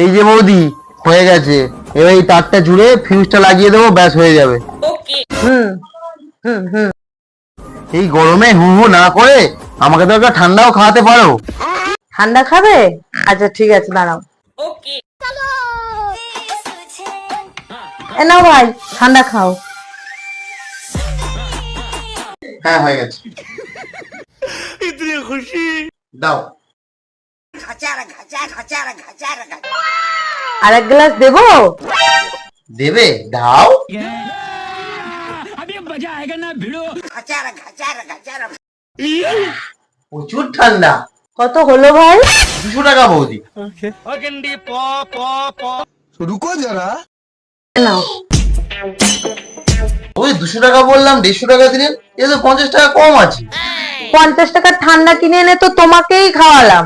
এই যে বৌদি হয়ে গেছে, এবার এই তারটা জুড়ে ফিউজটা লাগিয়ে দেবো, ব্যাস হয়ে যাবে। হুম হুম হুম। এই গরমে হু হু না করে আমাকে তো একটা ঠান্ডাও খাওয়াতে পারো। ঠান্ডা খাবে? আচ্ছা ঠিক আছে, দাঁড়াও। এ নাও ভাই, ঠান্ডা খাও। হ্যাঁ হয়ে গেছে, দাও। আর এক গ্লাস দেবো? দেবে, দাও। প্রচুর ঠান্ডা। কত হলো ভাই? 200 টাকা বৌদি। रुको जरा। নাও। ওই 200 টাকা বললাম, 150 টাকা দিলেন, এ তো 50 টাকা কম আছে। 50 টাকার ঠান্ডা কিনে এনে তো তোমাকেই খাওয়ালাম।